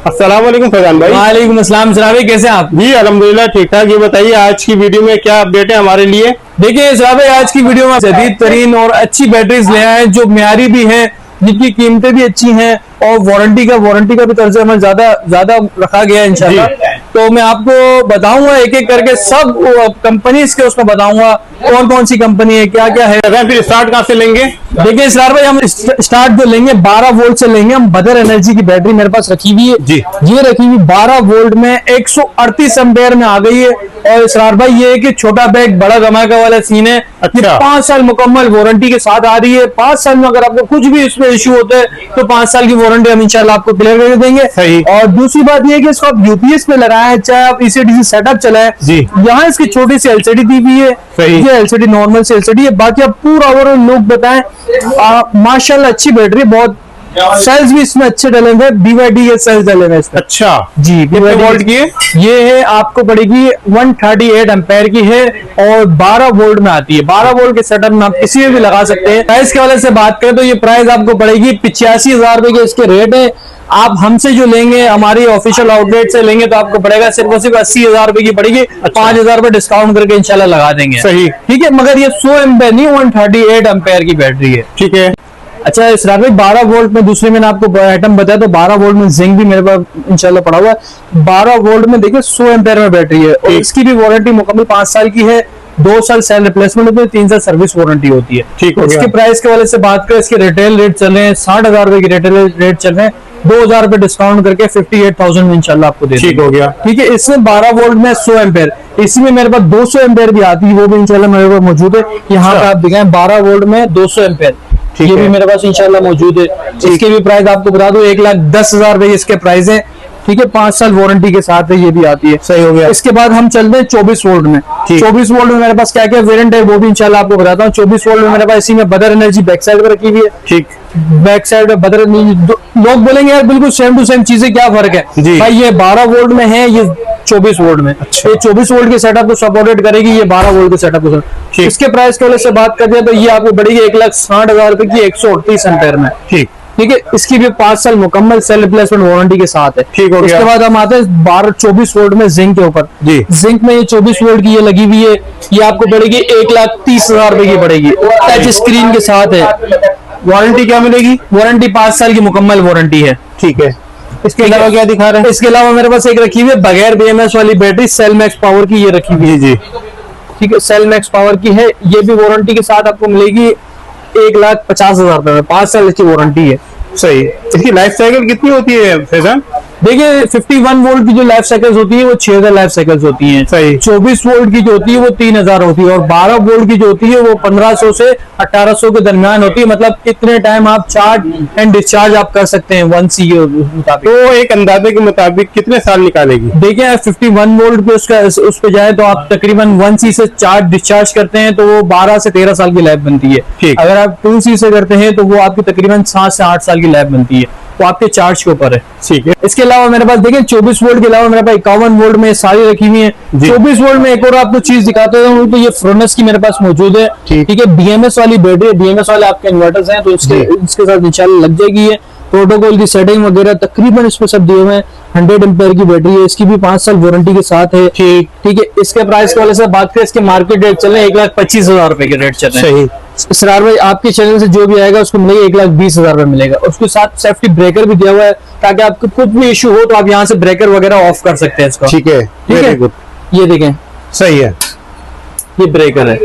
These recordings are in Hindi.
अस्सलाम वालेकुम फैजान भाई। वालेकुम अस्सलाम सलाम भाई, कैसे हैं आप? जी अल्हम्दुलिल्लाह ठीक ठाक। ये बताइए आज की वीडियो में क्या अपडेट है हमारे लिए? देखिए सलाम भाई, आज की वीडियो में जदीद तरीन और अच्छी बैटरीज ले आए हैं जो म्यारी भी हैं, जिनकी कीमतें भी अच्छी हैं और वारंटी का भी तर्ज अमल ज्यादा रखा गया है इंशाल्लाह। तो मैं आपको बताऊंगा एक एक करके सब कंपनीज के उसमें बताऊंगा कौन कौन सी कंपनी है, क्या क्या है। फिर स्टार्ट कहाँ से लेंगे? देखिए इसरार भाई, हम स्टार्ट जो लेंगे 12 वोल्ट से लेंगे। हम बदर एनर्जी की बैटरी मेरे पास रखी हुई है जी। ये रखी हुई 12 वोल्ट में 138 एम्पेयर में आ गई है। और इसरार भाई ये है कि छोटा बैग बड़ा धमाका वाला सीन है। अच्छा। 5 साल मुकम्मल वारंटी के साथ आ रही है। 5 साल में अगर आपको कुछ भी इसमें इश्यू होता है तो 5 साल की वारंटी हम इंशाल्लाह आपको क्लियर कर देंगे। सही। और दूसरी बात ये है कि इसको आप यूपीएस पे लगाया है, चाहे आप ECDC सेटअप चलाए जी, यहाँ इसकी छोटी सी LCD दी हुई है। सही। ये LCD नॉर्मल से LCD है। बाकी आप पूरा ओवरऑल लुक बताएं, माशाल्लाह अच्छी बैटरी, बहुत सेल्स भी इसमें अच्छे डले हुए, BYD के सेल्स डले हुए इसमें। अच्छा जी, कितने वोल्ट की है? ये है आपको पड़ेगी 138 एम्पेयर की है और 12 वोल्ट में आती है। 12 वोल्ट के सेटअप में आप किसी में भी लगा सकते हैं। प्राइस के वाले से बात करें तो ये प्राइस आपको पड़ेगी 85,000 रुपए के इसके रेट है। आप हमसे जो लेंगे, हमारी ऑफिशियल आउटलेट से लेंगे तो आपको पड़ेगा सिर्फ और सिर्फ 80,000 रुपए की पड़ेगी। 5,000 रुपए डिस्काउंट करके इंशाल्लाह लगा देंगे। सही, ठीक है। मगर ये 100 एम्पेयर नहीं, 138 एम्पेयर की बैटरी है। ठीक है। अच्छा इसरार भाई, 12 वोल्ट में दूसरे मैंने आपको आइटम बताया तो 12 वोल्ट में जिंक भी मेरे पास इंशाल्लाह पड़ा हुआ है। 12 वोल्ट में देखिए 100 एम्पेयर में बैटरी है और इसकी भी वारंटी मुकम्मल 5 साल की है। 2 साल सेल रिप्लेसमेंट होती है, 3 साल सर्विस वारंटी होती है। ठीक है। इसके प्राइस के वाले से बात करें, इसके रिटेल रेट चल रहे हैं 60,000 रुपए की रिटेल रेट चल रहे हैं। 2,000 रुपए डिस्काउंट करके 58,000 में इंशाल्लाह आपको दे देंगे। ठीक हो गया। ठीक है। इसमें 12 वोल्ट में 100 एम्पेयर, इसी में मेरे पास 200 एम्पेयर भी आती है, वो भी इंशाल्लाह मेरे पास मौजूद है। यहाँ पे आप दिखाएं 12 वोल्ट में 200 एम्पेयर, ये भी मेरे पास इंशाल्लाह मौजूद है। इसके भी प्राइस आपको बता दूं 1,10,000 रुपए इसके प्राइस है। ठीक है। 5 साल वारंटी के साथ है, ये भी आती है। सही हो गया। इसके बाद हम चलते हैं 24 वोल्ट में। 24 वोल्ट में मेरे पास क्या क्या वेरिएंट है वो भी इंशाल्लाह आपको बताता हूँ। 24 वोल्ट में मेरे पास इसी में बदर एनर्जी बैक साइड पर रखी हुई है। ठीक। बैक साइड में बदर एनर्जी, लोग बोलेंगे यार बिल्कुल सेम टू सेम चीजें, क्या फर्क है भाई? ये 12 वोल्ट में है, ये 24 वोल्ट में। अच्छा। ये 24 वोल्ट के सेटअप को सपोर्टेड करेगी, ये 12 वोल्ट के सेटअप को। इसके प्राइस के वजह से बात कर दिया तो ये आपको पड़ेगी 1,60,000 रुपए की 138 एम्पेयर में। ठीक। ठीक है। इसकी भी 5 साल मुकम्मल सेल रिप्लेसमेंट वारंटी के साथ है। ठीक हो गया। इसके बाद हम आते हैं 24 वोल्ट में जिंक के ऊपर। जिंक में ये 24 वोल्ट की ये लगी हुई है, ये आपको पड़ेगी 1,30,000 रुपए की पड़ेगी। टच स्क्रीन के साथ है। वारंटी क्या मिलेगी? वारंटी 5 साल की मुकम्मल वारंटी है। ठीक है। इसके अलावा क्या दिखा रहे हैं? इसके अलावा मेरे पास एक रखी हुई है बगैर BMS वाली बैटरी, सेल मैक्स पावर की, ये रखी हुई है। जी। ठीक है। सेल मैक्स पावर की है, ये भी वारंटी के साथ आपको मिलेगी 1,50,000 रुपए में। 5 साल इसकी वारंटी है। सही। इसकी लाइफ साइकिल कितनी होती है फैजान? देखिए 51 वोल्ट की जो लाइफ साइकिल्स होती है वो 6,000 लाइफ साइकिल्स होती हैं। सही। 24 वोल्ट की जो होती है वो 3,000 होती है और 12 वोल्ट की जो होती है वो 1,500 से 1,800 के दरमियान होती है। मतलब इतने टाइम आप चार्ज एंड डिस्चार्ज आप कर सकते हैं 1C के मुताबिक। तो एक अंदाजे के मुताबिक कितने साल निकालेगी? देखिए 51 वोल्ट पे उस पे जाए तो आप तकरीबन 1C से चार्ज डिस्चार्ज करते हैं तो वो 12 से 13 साल की लाइफ बनती है। अगर आप 2C से करते हैं तो वो आपकी तकरीबन 7 से 8 साल की लाइफ बनती है। वो आपके चार्ज के ऊपर है। ठीक है। इसके अलावा मेरे पास देखिए 24 वोल्ट के अलावा मेरे पास 51 वोल्ट में सारी रखी हुई है। 24 वोल्ट में एक और आपको चीज दिखाते हूँ तो ये फ्रोनस की मेरे पास मौजूद है। ठीक है। BMS वाली बैटरी है, BMS वाले आपके इन्वर्टर्स हैं तो इसके साथ इंशाल्लाह लग जाएगी। ये प्रोटोकॉल की सेटिंग वगैरह तकरीबन इसमें सब दिए हुए हैं। 100 एम्पेयर की बैटरी है, इसकी भी 5 साल वारंटी के साथ है। ठीक है। इसके प्राइस के वाले से बात करें, इसके मार्केट रेट चल रहे हैं 1,25,000 रुपए के रेट चल रहे हैं। इसरार भाई आपके चैनल से जो भी आएगा उसको मिलेगा 1,20,000 रुपए मिलेगा। उसके साथ सेफ्टी ब्रेकर भी दिया हुआ है ताकि आपको कुछ भी इशू हो तो आप यहाँ से ब्रेकर वगैरह ऑफ कर सकते हैं इसका। ठीक है। ठीक है। ये देखें, सही है, ये ब्रेकर है।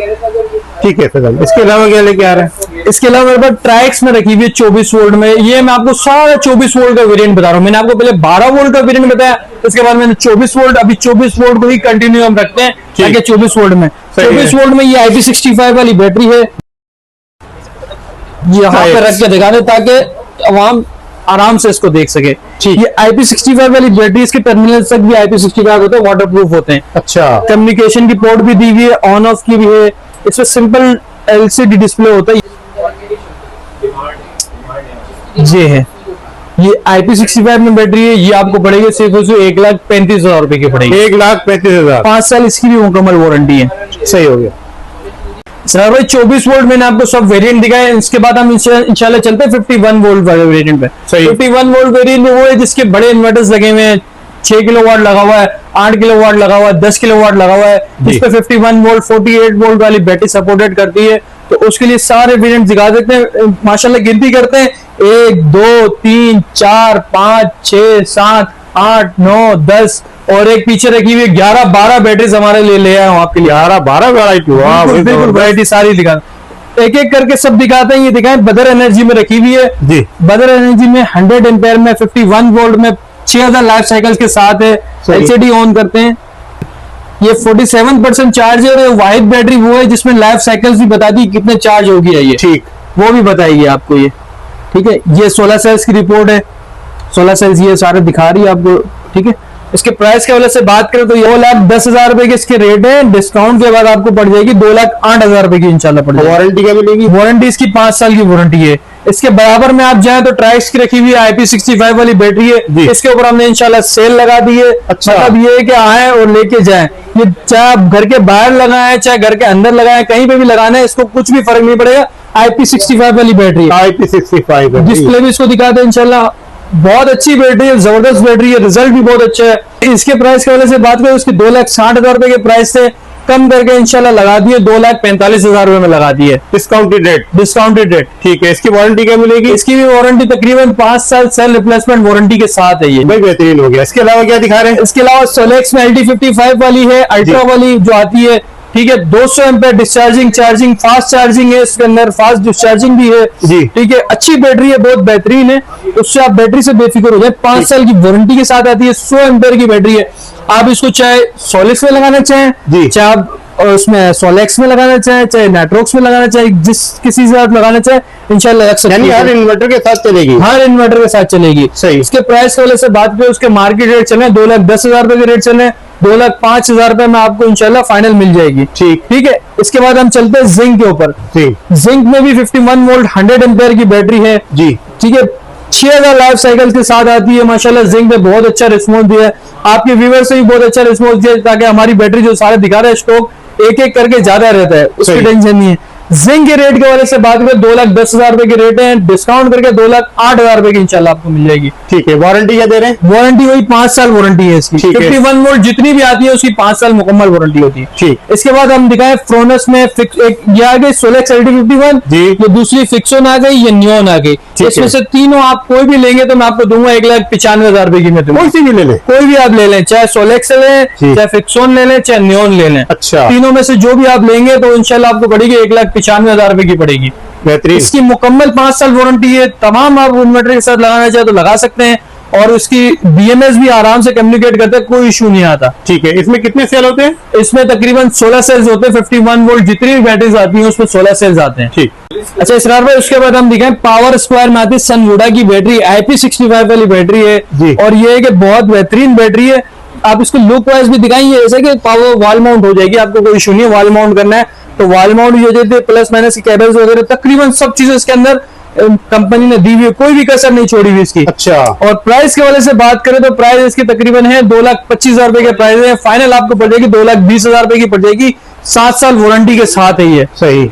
ठीक है। इसके अलावा क्या लेके आ रहे हैं? इसके अलावा मेरे पास ट्राइक्स में रखी हुई है 24 वोल्ट में। ये मैं आपको सारा 24 वोल्ट का वेरिएंट बता रहा हूँ। मैंने आपको पहले 12 वोल्ट का वेरिएंट बताया, इसके बाद मैंने 24 वोल्ट, अभी 24 वोल्ट को ही कंटिन्यू हम रखते हैं। 24 वोल्ट में, 24 वोल्ट में ये IP65 वाली बैटरी है। यहाँ पे रख के दिखा दे ताकि आवाम आराम से इसको देख सके। ये IP65 वाली बैटरी, इसके टर्मिनल तक भी IP65 होते हैं, वाटर प्रूफ होते हैं। अच्छा। कम्युनिकेशन की पोर्ट भी दी हुई है, ऑन ऑफ की भी है। इसमें सिंपल LCD डिस्प्ले होता है। ये है, ये IP65 में बैटरी है। ये आपको पड़ेगी सिर्फ 1,35,000 रुपए की पड़ेगी। 1,35,000। 5 साल इसकी भी मुकम्मल वारंटी है। सही हो गया। सर भाई 24 वोल्ट मैंने आपको सब वेरिएंट दिखाए। इसके बाद हम इंशाल्लाह चलते हैं 51 वोल्ट वाले वेरिएंट पे। 51 वोल्ट वेरिएंट में वो है जिसके बड़े इन्वर्टर्स लगे हुए हैं, 6 किलोवाट लगा हुआ है, 8 किलोवाट लगा हुआ है, 10 किलोवाट लगा हुआ है, जिस पे 51 वोल्ट 48 वोल्ट वाली बैटरी सपोर्टेड करती है। तो उसके लिए सारे वेरिएंट दिखा देते हैं, माशाल्लाह गिनती करते हैं 1 2 3 4 5 6 7 8 9 10 और एक पीछे रखी हुई 11-12 बैटरीज हमारे लिए ले आए हूं आपके लिए। 12 वैरायटी, बिल्कुल वैरायटी सारी दिखा, एक एक करके सब दिखाते हैं। ये दिखाएं बदर एनर्जी में रखी हुई है जी। बदर एनर्जी में 100 एम्पेयर में 51 वोल्ट में 6000 लाइफ साइकिल के साथ है। एलसीडी ऑन करते हैं, ये 47% चार्ज है। और वाहिद बैटरी वो है जिसमें लाइफ साइकिल्स भी बताती है कितने चार्ज होगी है ये, ठीक वो भी बताएगी आपको ये, ठीक है। ये 16 सेल्स की रिपोर्ट है, 16 सेल्स ये सारे दिखा रही है आपको, ठीक है। इसके प्राइस के वजह से बात करें तो 2,10,000 रुपए के इसके रेट है। डिस्काउंट के बाद आपको पड़ जाएगी 2,08,000 रुपए की इंशाल्लाह पड़ जाएगी। वारंटी क्या मिलेगी? वारंटी इसकी 5 साल की वारंटी है। इसके बराबर में आप जाएं तो ट्राइक्स की रखी हुई IP65 वाली बैटरी है, इसके ऊपर हमने इंशाल्लाह सेल लगा दी है। अच्छा, मतलब ये है कि आए और लेके जाएं, ये चाहे आप घर के बाहर लगाएं चाहे घर के अंदर लगाएं, कहीं पे भी लगाना है इसको कुछ भी फर्क नहीं पड़ेगा। IP65 वाली बैटरी है, IP65 डिस्प्ले भी इसको दिखाते हैं इंशाल्लाह। बहुत अच्छी बैटरी है, जबरदस्त बैटरी है, रिजल्ट भी बहुत अच्छा है। इसके प्राइस के वजह से बात करें, उसके 2,60,000 रुपए के प्राइस से कम करके इंशाल्लाह लगा दिए 2,45,000 रुपए में लगा दिए, डिस्काउंटेड रेट, ठीक है। इसकी वारंटी क्या मिलेगी? इसकी भी वारंटी तकरीबन 5 साल सेल रिप्लेसमेंट वारंटी के साथ है। ये भाई बेहतरीन हो गया। इसके अलावा क्या दिखा रहे हैं? इसके अलावा सोलेक्स में LT55 वाली है, अल्ट्रा वाली जो आती है, ठीक है। 200 ampere discharging charging, fast charging है इसके अंदर, फास्ट डिस्चार्जिंग भी है जी, ठीक है। अच्छी बैटरी है, बहुत बेहतरीन है, उससे आप बैटरी से बेफिक्र हो जाए। 5 साल की वारंटी के साथ आती है, 100 एम्पेयर की बैटरी है। आप इसको चाहे सोलिक्स में लगाना चाहें, चाहे आप उसमें सोलेक्स में लगाना चाहे, चाहे नेट्रोक्स में लगाना चाहे, जिस किसी से आप लगाना चाहे इंशाल्लाह लग सकती है। हर इन्वर्टर के साथ चलेगी, हर इन्वर्टर के साथ चलेगी, सही। इसके प्राइस के वजह से बात करें, उसके मार्केट रेट चले 2,10,000 रुपए के रेट चले, 2,05,000 रुपए में आपको इंशाल्लाह फाइनल मिल जाएगी, ठीक है। इसके बाद हम चलते हैं जिंक के ऊपर। जिंक में भी 51 वोल्ट 100 एम्पेयर की बैटरी है जी, ठीक है। 6,000 लाइफ साइकिल के साथ आती है। माशाल्लाह जिंक में बहुत अच्छा रिस्पॉन्स दिया है, आपके व्यूअर से भी बहुत अच्छा रिस्पॉन्स दिया, ताकि हमारी बैटरी जो सारे दिखा रहे हैं स्टॉक एक एक करके ज्यादा रहता है, उसकी टेंशन नहीं है। जिंक के रेट के वजह से बात करें 2,10,000 रुपए के रेट है, डिस्काउंट करके 2,08,000 रुपए की इंशाल्लाह आपको मिल जाएगी, ठीक है। वारंटी क्या दे रहे हैं? वारंटी वही 5 साल वारंटी है इसकी, 51 वोल्ट जितनी भी आती है उसकी 5 साल मुकम्मल वारंटी होती है, ठीक। इसके बाद हम दिखाएं फ्रोनस में ये आ गई सोलेक्स LT51, ये दूसरी फिक्सोन आ गई, ये नियोन आ गई। इसमें से तीनों आप कोई भी लेंगे तो मैं आपको दूंगा 1,95,000 रुपए की। मैं कोई सी भी ले लें, कोई भी आप ले लें, चाहे सोलेक्स लें, चाहे फिक्सोन ले लें, चाहे नियोन ले लें। अच्छा, तीनों में से जो भी आप लेंगे तो इंशाल्लाह आपको पड़ेगी 1,95,000 रुपए की पड़ेगी। इसकी मुकम्मल 5 साल वारंटी है। तमाम आप इन्वर्टर के साथ लगाना चाहे तो लगा सकते हैं, और उसकी BMS भी आराम से कम्युनिकेट करते हैं, कोई इशू नहीं आता, ठीक है। इसमें कितने सेल होते हैं? इसमें तकरीबन 16 सेल्स होते हैं। 51 वोल्ट जितनी भी बैटरीज आती हैं उसमें 16 सेल्स आते हैं, ठीक। अच्छा इसरार भाई, उसके बाद हम दिखाएं पावर स्क्वायर में आती है सनवुडा की बैटरी, IP65 वाली बैटरी है, और ये है कि बहुत बेहतरीन बैटरी है। आप इसको लुक वाइज भी दिखाएंगे, ऐसे कि पावर वॉल माउंट हो जाएगी, आपको कोई इशू नहीं है। वॉल माउंट करना है तो वॉल माउंट भी हो जाती है, प्लस माइनस की केबल्स वगैरह तकरीबन सब चीजें इसके अंदर कंपनी ने दी हुई है, कोई भी कसर नहीं छोड़ी हुई इसकी। अच्छा, और प्राइस के वजह से बात करें तो प्राइस इसकी तकरीबन है 2,25,000 रुपए के प्राइस है। फाइनल आपको पड़ जाएगी 2,20,000 रुपए की पड़ जाएगी, 7 साल वारंटी के साथ है ये, सही।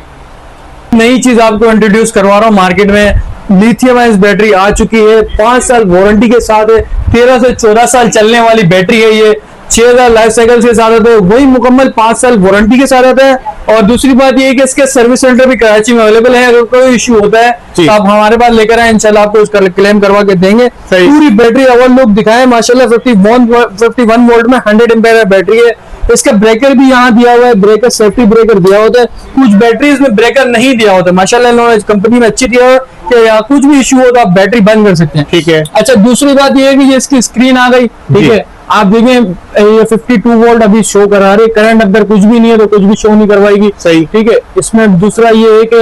नई चीज आपको इंट्रोड्यूस करवा रहा हूँ मार्केट में, लिथियम आयन बैटरी आ चुकी है, 5 साल वारंटी के साथ है, 13 से 14 साल चलने वाली बैटरी है ये, 6,000 लाइफ साइकिल के साथ आता है, वही मुकम्मल 5 साल वारंटी के साथ आता है। और दूसरी बात ये है कि इसके सर्विस सेंटर भी कराची में अवेलेबल है, अगर कोई इशू होता है तो आप हमारे पास लेकर आए, इंशाल्लाह आपको उसका क्लेम करवा के देंगे। पूरी बैटरी ओवर लुक दिखाएं, माशाल्लाह 51 वोल्ट में 100 एम्पेयर बैटरी है। इसका ब्रेकर भी यहाँ दिया हुआ है, ब्रेकर सेफ्टी ब्रेकर दिया होता है। कुछ बैटरीज में ब्रेकर नहीं दिया होता, माशाल्लाह इन्होंने कंपनी में अच्छी दिया है कि यहाँ कुछ भी इशू हो तो आप बैटरी बंद कर सकते हैं, ठीक है। अच्छा दूसरी बात ये है कि ये इसकी स्क्रीन आ गई, ठीक है। आप देखें ये 52 वोल्ट अभी शो करा रही है, करंट अंदर कुछ भी नहीं है तो कुछ भी शो नहीं करवाएगी, सही, ठीक है। इसमें दूसरा ये है कि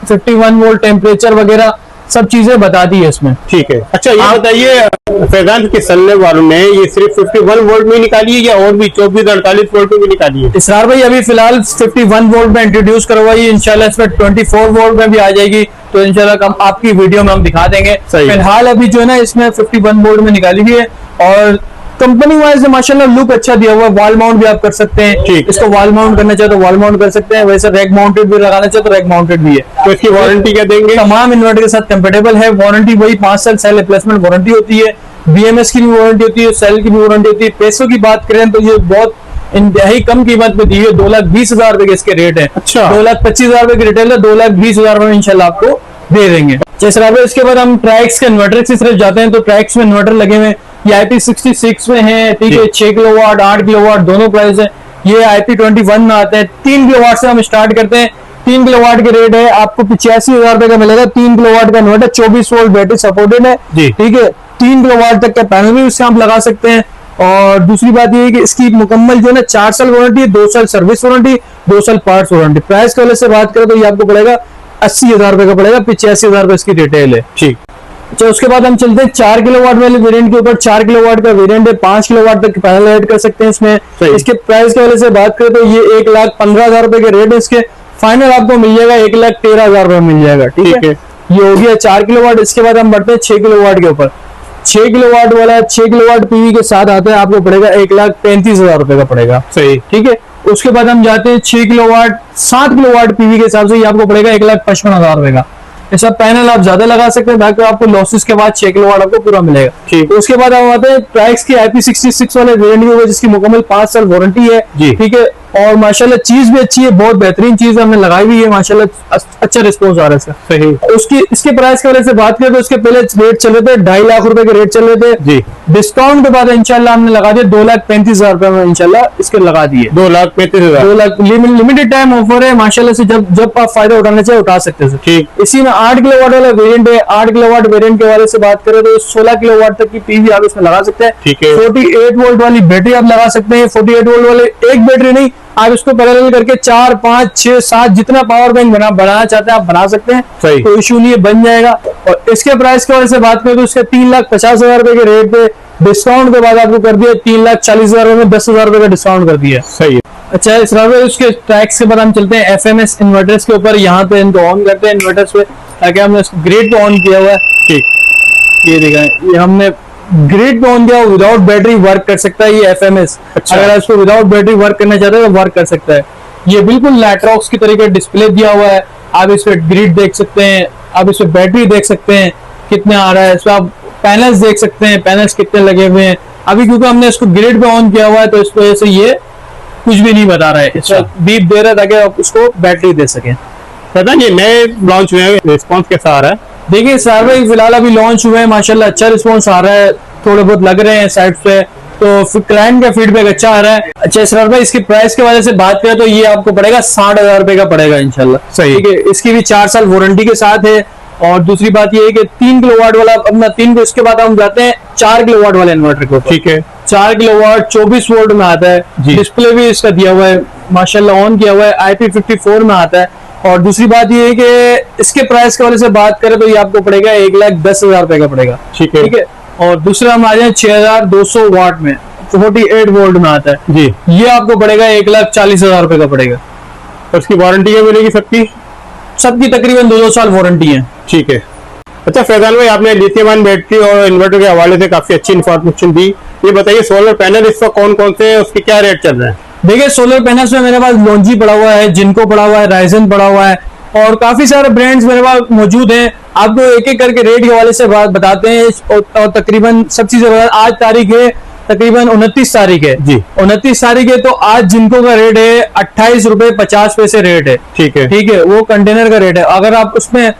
51 वोल्ट टेम्परेचर वगैरह सब चीजें बताती है इसमें, ठीक है। अच्छा ये बताइए फैजान के चलने वालों ने ये सिर्फ 51 वोल्ट में निकाली है या और भी 24-48 वोल्ट में भी निकाली है? इसरार भाई अभी फिलहाल 51 वोल्ट में इंट्रोड्यूस करवाई, इंशाल्लाह इसमें 24 वोल्ट में भी आ जाएगी, तो इंशाल्लाह आपकी वीडियो में हम दिखा देंगे। फिलहाल अभी जो है ना इसमें 51 वोल्ट में निकाली हुई है, और कंपनी वाइज माशाल्लाह लुक अच्छा दिया हुआ है। वॉल माउंट भी आप कर सकते हैं, ठीक। इसको वॉल माउंट करना चाहे तो वॉल माउंट कर सकते हैं, वैसे रैक माउंटेड भी लगाना चाहे तो रैक माउंटेड भी है। तो इसकी वारंटी क्या देंगे? तमाम इन्वर्टर के साथ कंपेटेबल है। वारंटी वही 5 साल सेल रिप्लेसमेंट वारंटी होती है, BMS की भी वारंटी होती है, सेल की भी वारंटी होती है। पैसों की बात करें तो ये बहुत इंतहाई कम कीमत में दी है, 2,20,000 रुपए के इसके रेट है। अच्छा। 2,25,000 रुपए की रिटेल है, 2,20,000 रुपए में इंशाल्लाह आपको दे देंगे। जैसे इसके बाद हम ट्राइक्स के इन्वर्टर की तरफ जाते हैं, तो ट्राइक्स में इन्वर्टर लगे हुए हैं, ये IP66 में है, ठीक है, 6 किलोवाट 8 किलोवाट दोनों प्राइस है। ये IP21 में आते हैं। 3 किलोवाट से हम स्टार्ट करते हैं। 3 किलोवाट के रेट है आपको 85,000 रुपए का मिलेगा। 3 किलोवाट का इन्वर्टर 24 वोल्ट बैटरी सपोर्टेड है, ठीक है। 3 किलोवाट तक का पैनल भी उससे आप लगा सकते हैं। और दूसरी बात ये है कि इसकी मुकम्मल जो है ना 4 साल वारंटी है, 2 साल सर्विस वारंटी, 2 साल पार्ट्स वारंटी। प्राइस के वजह से बात करें तो ये आपको पड़ेगा 80,000 रुपए का पड़ेगा, 85,000 रुपए इसकी रिटेल है, ठीक। अच्छा, उसके बाद हम चलते हैं 4 किलोवाट वाले वेरिएंट के ऊपर। 4 किलोवाट का वेरिएंट है, 5 किलोवाट तक पैनल ऐड कर सकते हैं इसमें। इसके प्राइस के वजह से बात करें तो ये 1,15,000 रुपए के रेट है इसके। फाइनल आपको मिल जाएगा 1,13,000 रुपए मिल जाएगा, ठीक है। ये हो गया 4 किलोवाट। इसके बाद हम बढ़ते हैं 6 किलोवाट के ऊपर। 6 किलोवाट वाला 6 किलोवाट पीवी के साथ आता है, आपको पड़ेगा 1,35,000 रुपए का पड़ेगा, सही, ठीक है। उसके बाद हम जाते हैं 6 किलोवाट 7 किलोवाट पीवी के हिसाब से ये आपको पड़ेगा 1,55,000 रुपए का। ऐसा पैनल आप ज्यादा लगा सकते हैं ताकि आपको लॉसेस के बाद 6 किलोवाट आपको पूरा मिलेगा, ठीक। तो उसके बाद हम आते हैं ट्राइक्स की IP66 वाले वेरिएंट में, जिसकी मुकम्मल 5 साल वारंटी है, ठीक है। और माशाल्लाह चीज भी अच्छी है, बहुत बेहतरीन चीज हमने लगाई हुई है, माशाल्लाह अच्छा रिस्पॉन्स आ रहा है इसका, सही। उसकी इसके प्राइस के वजह से बात करें तो इसके पहले रेट चल रहे थे 2.5 लाख रुपए के रेट चल रहे थे जी। डिस्काउंट के बाद इंशाल्लाह हमने लगा दिया 2,35,000 रुपए में, इंशाल्लाह इसके लगा दिए 2,35,000। 2 लाख लिमिटेड टाइम ऑफर है माशाल्लाह से, जब आप फायदा उठाना चाहे उठा सकते हैं, ठीक। इसी में 8 किलोवाट वाला वेरिएंट है। 8 किलोवाट वेरिएंट के वाले से बात करें तो 16 किलोवाट तक की पीवी आप इसमें लगा सकते हैं, ठीक है। 48 वोल्ट वाली बैटरी आप लगा सकते हैं। 48 वोल्ट वाले एक बैटरी नहीं, आप इसको पैरेलल करके 4 5 6 7 जितना पावर बैंक बनाना चाहते हैं आप बना सकते हैं, कोई इशू नहीं है, बन जाएगा। और इसके प्राइस की वजह से बात करें तो इसके 3,50,000 रुपए के रेट पे डिस्काउंट के बाद आपको कर दिया 3,40,000 रुपए में 10,000 रुपए का डिस्काउंट कर दिया, सही है। अच्छा, इस उसके ट्रैक्स के बाद हम चलते हैं FMS इन्वर्टर्स के ऊपर। यहाँ पे इनको ऑन करते हैं इन्वर्टर्स पे, ताकि हमने इसको ग्रिड पे ऑन किया हुआ है, ठीक। ये देखा, ये हमने ग्रिड पे ऑन किया, विदाउट बैटरी वर्क कर सकता है ये FMS। अच्छा। अगर इसको विदाउट बैटरी वर्क करना चाहते हैं तो वर्क कर सकता है। ये बिल्कुल लैट्रॉक्स की तरीके डिस्प्ले दिया हुआ है, आप इस पे ग्रिड देख सकते हैं, आप इस पे बैटरी देख सकते हैं कितने आ रहा है, इस पे आप पैनल्स देख सकते हैं, पैनल्स कितने लगे हुए हैं। अभी क्योंकि हमने इसको ग्रिड पे ऑन किया हुआ है तो इस वजह से ये कुछ भी नहीं बता रहा है, इसका बीप दे रहा है ताकि आप उसको बैटरी दे सकें। पता नहीं नए लॉन्च हुए हैं, रिस्पॉन्स कैसा आ रहा है? देखिए सर भाई, फिलहाल अभी लॉन्च हुए हैं, माशाल्लाह अच्छा रिस्पॉन्स आ रहा है, थोड़े बहुत लग रहे हैं साइड पे, तो क्लाइंट का फीडबैक अच्छा आ रहा है। अच्छा सर भाई, इसकी प्राइस के वजह से बात करें तो ये आपको पड़ेगा 60,000 रुपए का पड़ेगा इंशाल्लाह, सही, ठीक है। इसकी भी 4 साल वारंटी के साथ है। और दूसरी बात ये है कि 3 किलोवाट वाला अपना 3 को, इसके बाद हम जाते हैं 4 किलोवाट वाले इन्वर्टर को, ठीक है। 4 किलोवाट 24 वोल्ट में आता है, डिस्प्ले भी इसका दिया हुआ है, माशाल्लाह ऑन किया हुआ है, IP54 में आता है। और दूसरी बात ये है कि इसके प्राइस के वजह से बात करें तो ये आपको पड़ेगा 1,10,000 रुपए का पड़ेगा, ठीक है, ठीक है। और दूसरा हम आ जाए 6,200 वाट में, 48 वोल्ट में आता है जी, ये आपको पड़ेगा 1,40,000 रुपए का पड़ेगा। और इसकी वारंटी क्या मिलेगी? सबकी तकरीबन 2 साल वारंटी है, ठीक है। अच्छा फैजान भाई, आपने लिथियम आयन बैटरी और इन्वर्टर के हवाले से काफी अच्छी इन्फॉर्मेशन दी। ये बताइए सोलर पैनल इसका कौन कौन से, उसके क्या रेट चल रहे हैं? देखिए सोलर पैनल्स में मेरे पास लॉन्जी पड़ा हुआ है, जिनको पड़ा हुआ है, राइजन पड़ा हुआ है, और काफी सारे ब्रांड्स मेरे पास मौजूद हैं। आपको एक एक करके रेट के हवाले से बात बताते हैं। और तकरीबन सब चीजें, आज तारीख है तकरीबन 29 तारीख है जी, 29 तारीख है, तो आज जिनको का रेट है 28 रुपए 50 पैसे रेट है, ठीक है, ठीक है। वो कंटेनर का रेट है। अगर आप उसमें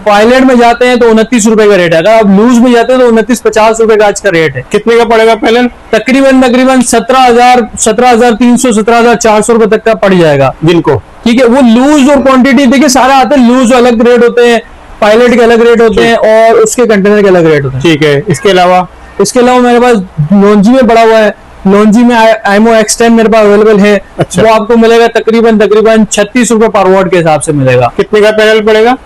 पायलट में जाते हैं तो 29 रुपए का रेट है, अगर आप लूज में जाते हैं तो 29-50 रुपए का आज का रेट है। कितने का पड़ेगा पैनल? तकरीबन 17,300 17,400 रुपए तक का पड़ जाएगा जिनको, ठीक है। वो लूज और क्वांटिटी देखिए सारा आता है, लूज अलग रेट होते हैं, पायलट के अलग रेट होते हैं, और उसके कंटेनर के अलग रेट होते हैं, ठीक है। इसके अलावा मेरे पास लॉन्जी में पड़ा हुआ है, लॉन्जी में IMO X10 मेरे पास अवेलेबल है। अच्छा। वो आपको मिलेगा तकरीबन 36 रुपए पर वाट के हिसाब से मिलेगा। कितने का पैनल पड़ेगा?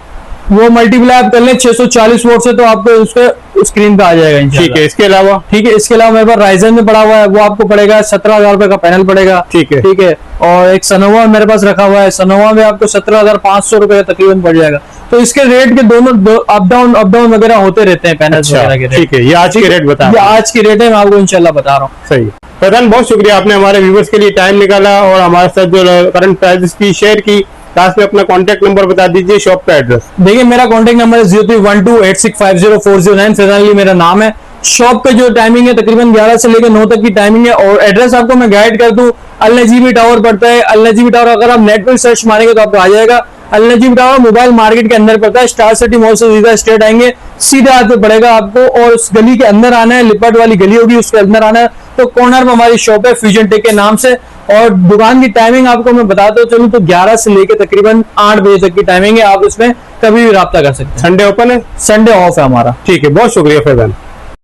वो मल्टीप्लाई आप कर लें 640 वोल्ट से, तो आपको उसके स्क्रीन पे आ जाएगा इंशाल्लाह, ठीक है। इसके अलावा मेरे पास राइजन में पड़ा हुआ है, वो आपको पड़ेगा 17,000 रुपए का पैनल पड़ेगा, ठीक है, ठीक है। और एक सनोवा मेरे पास रखा हुआ है, सनोवा में आपको 17,500 रुपए का तकरीबन पड़ जाएगा। तो इसके रेट के दोनों अप डाउन वगैरह होते रहते हैं पैनल्स अच्छा, वगैरह के रेट। ठीक है, ये आज के रेट बता ये रहे हैं। आज की रेट है, मैं आपको इंशाल्लाह बता रहा हूँ। सही। फैजान, बहुत शुक्रिया, आपने हमारे व्यूवर्स के लिए टाइम निकाला और हमारे साथ जो करंट प्राइसेस की शेयर की। लास्ट में अपना कॉन्टैक्ट नंबर बता दीजिए, शॉप का एड्रेस। देखिए, मेरा कॉन्टैक्ट नंबर है 031286504009। फैजान अली मेरा नाम है। शॉप का जो टाइमिंग है तकरीबन 11 से लेकर 9 तक की टाइमिंग है। और एड्रेस आपको मैं गाइड कर दूं, अल नजीबी टावर पड़ता है। अल नजीबी टावर अगर आप नेट पर सर्च मारेंगे तो आपको आ जाएगा। अल नजीबी टावर मोबाइल मार्केट के अंदर पड़ता है। स्टार सिटी मॉल से सीधा स्ट्रेट आएंगे, सीधे हाथ पे पड़ेगा आपको और उस गली के अंदर आना है। लिपट वाली गली होगी, उसके अंदर आना है तो कॉर्नर में हमारी शॉप है फ्यूजन टेक के नाम से। और दुकान की टाइमिंग आपको मैं बताता चलूं तो 11 से लेकर तकरीबन 8 बजे तक की टाइमिंग है। आप इसमें कभी भी राब्ता कर सकते हैं। संडे ओपन है? संडे ऑफ है हमारा। ठीक है, बहुत शुक्रिया फैजान।